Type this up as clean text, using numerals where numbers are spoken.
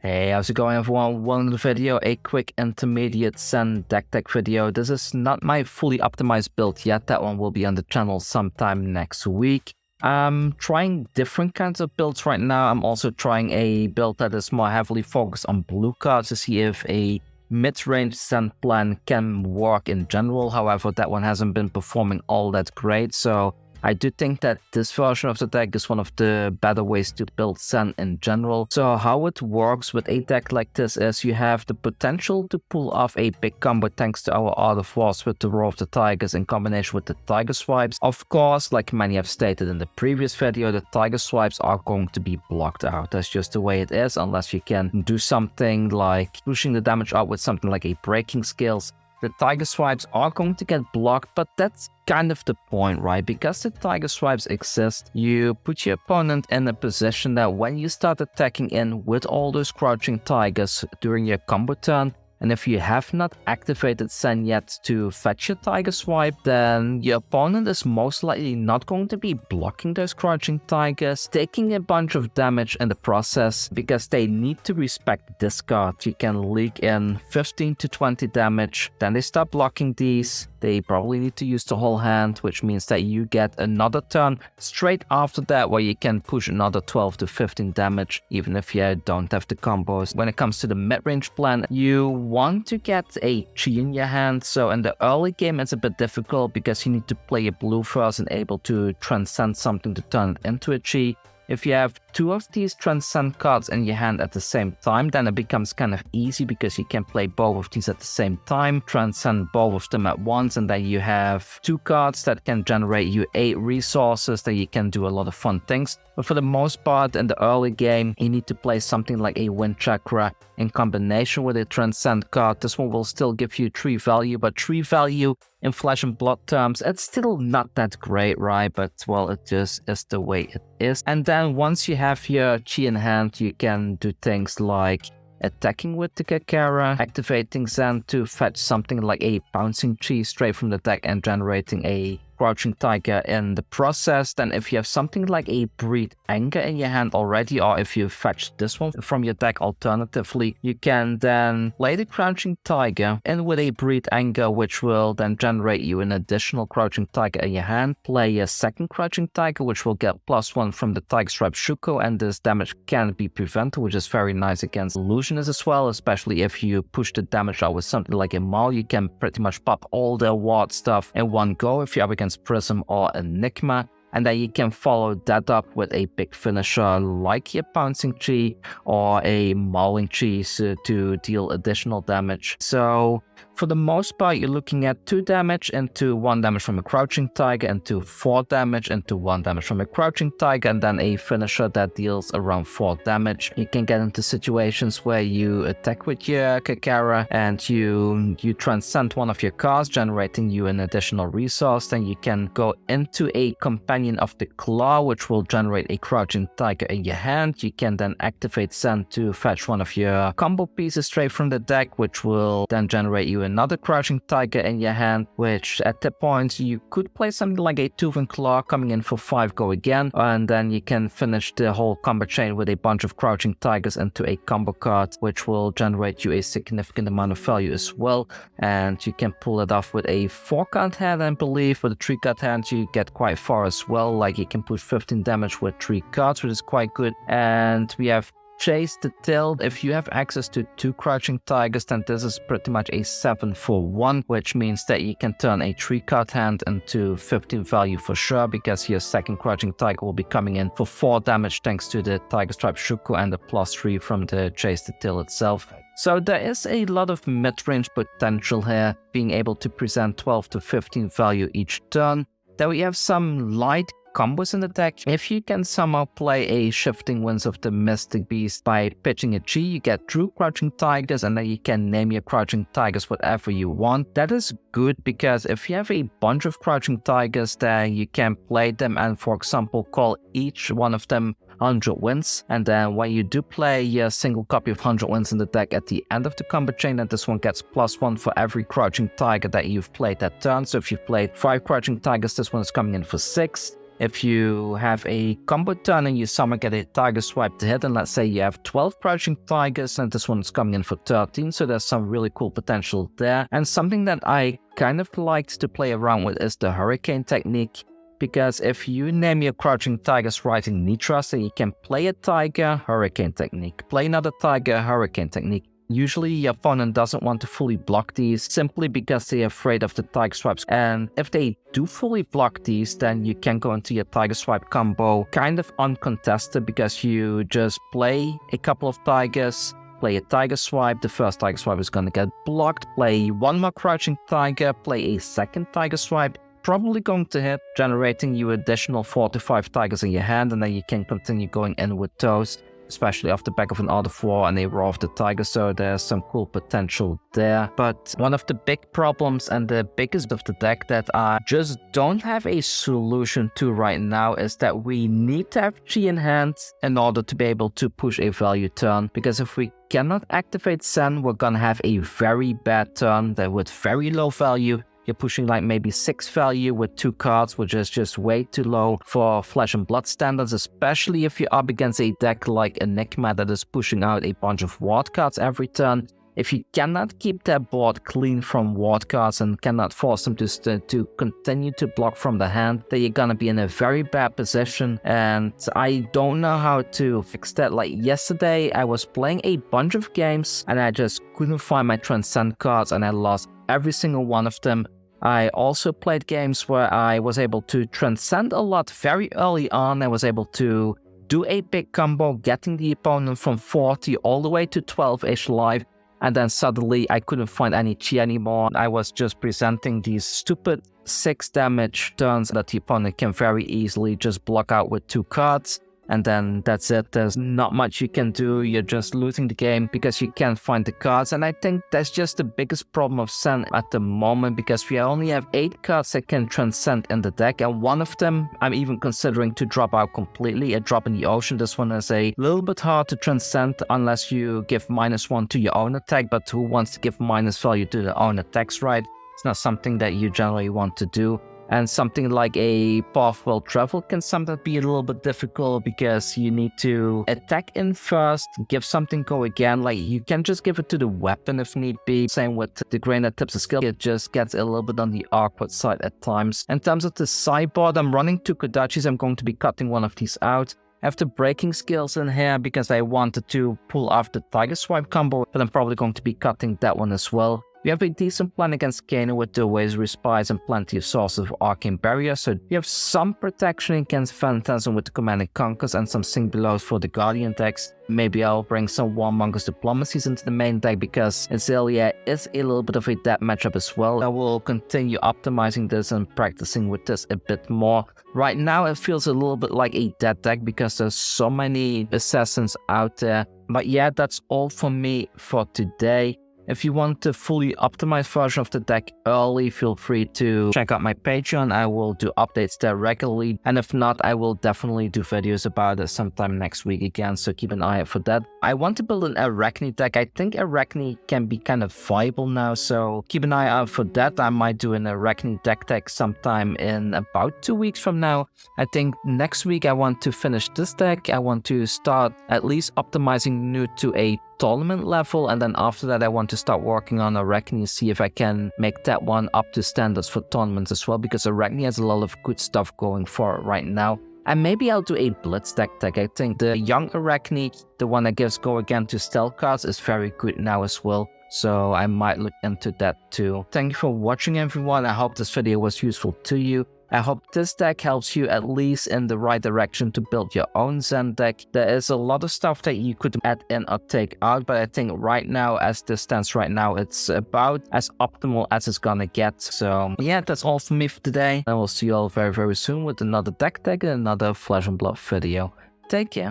Hey, how's it going everyone? Welcome to the video, a quick intermediate Zen Deck video. This is not my fully optimized build yet, that one will be on the channel sometime next week. I'm trying different kinds of builds right now. I'm also trying a build that is more heavily focused on blue cards to see if a mid-range Zen plan can work in general. However, that one hasn't been performing all that great, so I do think that this version of the deck is one of the better ways to build Zen in general. So how it works with a deck like this is you have the potential to pull off a big combo thanks to our Art of Wars with the Roar of the Tigers in combination with the Tiger Swipes. Of course, like many have stated in the previous video, the Tiger Swipes are going to be blocked out. That's just the way it is, unless you can do something like pushing the damage up with something like a Breaking Skills. The Tiger Swipes are going to get blocked, but that's kind of the point, right? Because the Tiger Swipes exist, you put your opponent in a position that when you start attacking in with all those crouching tigers during your combo turn, and if you have not activated Zen yet to fetch your Tiger Swipe, then your opponent is most likely not going to be blocking those crouching tigers, taking a bunch of damage in the process because they need to respect this card. You can leak in 15 to 20 damage, then they start blocking these. They probably need to use the whole hand, which means that you get another turn straight after that where you can push another 12 to 15 damage, even if you don't have the combos. When it comes to the mid-range plan, you want to get a chi in your hand, so in the early game it's a bit difficult because you need to play a blue first and able to transcend something to turn it into a chi. If you have two of these transcend cards in your hand at the same time, then it becomes kind of easy because you can play both of these at the same time, transcend both of them at once, and then you have two cards that can generate you 8 resources that you can do a lot of fun things. But for the most part, in the early game, you need to play something like a Wind Chakra in combination with a transcend card. This one will still give you 3 value, but 3 value in Flesh and Blood terms, it's still not that great, right? But well, it just is the way it is. And then once you have your chi in hand, you can do things like attacking with the Kakara, activating Zen to fetch something like a bouncing chi straight from the deck and generating a crouching tiger in the process. Then if you have something like a Breed Anger in your hand already, or if you fetch this one from your deck alternatively, you can then play the crouching tiger in with a Breed Anger, which will then generate you an additional crouching tiger in your hand. Play a second crouching tiger, which will get +1 from the Tiger Stripe Shuko, and this damage can be prevented, which is very nice against illusionists as well, especially if you push the damage out with something like a Maul. You can pretty much pop all the ward stuff in one go if you're up against Prism or Enigma, and then you can follow that up with a big finisher like your Bouncing Chi or a Mauling Chi to deal additional damage. So for the most part, you're looking at 2 damage into 1 damage from a Crouching Tiger, into 4 damage into 1 damage from a Crouching Tiger, and then a finisher that deals around 4 damage. You can get into situations where you attack with your Kakara and you transcend one of your cards, generating you an additional resource. Then you can go into a Companion of the Claw, which will generate a Crouching Tiger in your hand. You can then activate Zen to fetch one of your combo pieces straight from the deck, which will then generate you another Crouching Tiger in your hand, which at that point you could play something like a Tooth and Claw coming in for 5 go again, and then you can finish the whole combo chain with a bunch of Crouching Tigers into a combo card, which will generate you a significant amount of value as well. And you can pull it off with a 4-card hand, I believe. With a 3-card hand you get quite far as well, like you can put 15 damage with 3 cards, which is quite good. And we have Chase the Tail. If you have access to 2 crouching tigers, then this is pretty much a 7 for 1, which means that you can turn a 3-card hand into 15 value for sure, because your second crouching tiger will be coming in for 4 damage thanks to the Tiger Stripe Shuko and the +3 from the Chase the Tail itself. So there is a lot of mid-range potential here, being able to present 12 to 15 value each turn. Then we have some light combos in the deck. If you can somehow play a Shifting Winds of the Mystic Beast by pitching a chi, you get 2 crouching tigers, and then you can name your crouching tigers whatever you want. That is good because if you have a bunch of crouching tigers, then you can play them and, for example, call each one of them 100 wins, and then when you do play your single copy of 100 wins in the deck at the end of the combo chain, then this one gets +1 for every crouching tiger that you've played that turn. So if you've played 5 crouching tigers, this one is coming in for 6. If you have a combo turn and you somehow get a tiger swipe to hit, and let's say you have 12 crouching tigers and this one's coming in for 13, so there's some really cool potential there. And something that I kind of liked to play around with is the hurricane technique, because if you name your crouching tigers right in Nitras, then you can play a tiger, hurricane technique, play another tiger, hurricane technique. Usually your opponent doesn't want to fully block these simply because they're afraid of the tiger swipes, and if they do fully block these, then you can go into your tiger swipe combo kind of uncontested, because you just play a couple of tigers, play a tiger swipe, the first tiger swipe is going to get blocked, play one more crouching tiger, play a second tiger swipe, probably going to hit, generating you additional 4 to 5 tigers in your hand, and then you can continue going in with those, especially off the back of an Art of War and a Roar of the Tiger, so there's some cool potential there. But one of the big problems and the biggest of the deck that I just don't have a solution to right now is that we need to have Chi in hand in order to be able to push a value turn, because if we cannot activate Zen, we're gonna have a very bad turn that with very low value. You're pushing like maybe 6 value with 2 cards, which is just way too low for Flesh and Blood standards, especially if you're up against a deck like Enigma that is pushing out a bunch of ward cards every turn. If you cannot keep their board clean from ward cards and cannot force them to continue to block from the hand, then you're gonna be in a very bad position, and I don't know how to fix that. Like yesterday, I was playing a bunch of games and I just couldn't find my Transcend cards and I lost every single one of them. I also played games where I was able to transcend a lot very early on. I was able to do a big combo, getting the opponent from 40 all the way to 12-ish life, and then suddenly I couldn't find any chi anymore. I was just presenting these stupid 6 damage turns that the opponent can very easily just block out with 2 cards. And then that's it. There's not much you can do. You're just losing the game because you can't find the cards. And I think that's just the biggest problem of Zen at the moment, because we only have 8 cards that can transcend in the deck. And one of them I'm even considering to drop out completely, a drop in the ocean. This one is a little bit hard to transcend unless you give -1 to your own attack. But who wants to give minus value to their own attacks, right? It's not something that you generally want to do. And something like a Path Will Travel can sometimes be a little bit difficult because you need to attack in first, give something go again. Like you can just give it to the weapon if need be. Same with the grain that tips a skill. It just gets a little bit on the awkward side at times. In terms of the sideboard, I'm running 2 Kodachis. I'm going to be cutting one of these out. I have the breaking skills in here because I wanted to pull off the Tiger Swipe combo, but I'm probably going to be cutting that one as well. We have a decent plan against Kano with the Wazery Spies and plenty of sources of Arcane Barrier, so you have some protection against Phantasm with the Command and Conquers and some Sink Belows for the Guardian decks. Maybe I'll bring some Warmonger's Diplomacies into the main deck because Azalea is a little bit of a dead matchup as well. I will continue optimizing this and practicing with this a bit more. Right now it feels a little bit like a dead deck because there's so many assassins out there. But yeah, that's all for me for today. If you want a fully optimized version of the deck early, feel free to check out my Patreon. I will do updates there regularly. And if not, I will definitely do videos about it sometime next week again, so keep an eye out for that. I want to build an Arachne deck. I think Arachne can be kind of viable now, so keep an eye out for that. I might do an Arachne deck sometime in about 2 weeks from now. I think next week I want to finish this deck. I want to start at least optimizing Newt to a tournament level, and then after that I want to start working on Arachne, see if I can make that one up to standards for tournaments as well, because Arachne has a lot of good stuff going for it right now. And maybe I'll do a Blitz deck. I think the young Arachne, the one that gives go again to stealth cards, is very good now as well. So I might look into that too. Thank you for watching everyone. I hope this video was useful to you. I hope this deck helps you at least in the right direction to build your own Zen deck. There is a lot of stuff that you could add in or take out, but I think right now, as this stands right now, it's about as optimal as it's gonna get. So yeah, that's all for me for today. I will see you all very, very soon with another deck and another Flesh and Blood video. Take care.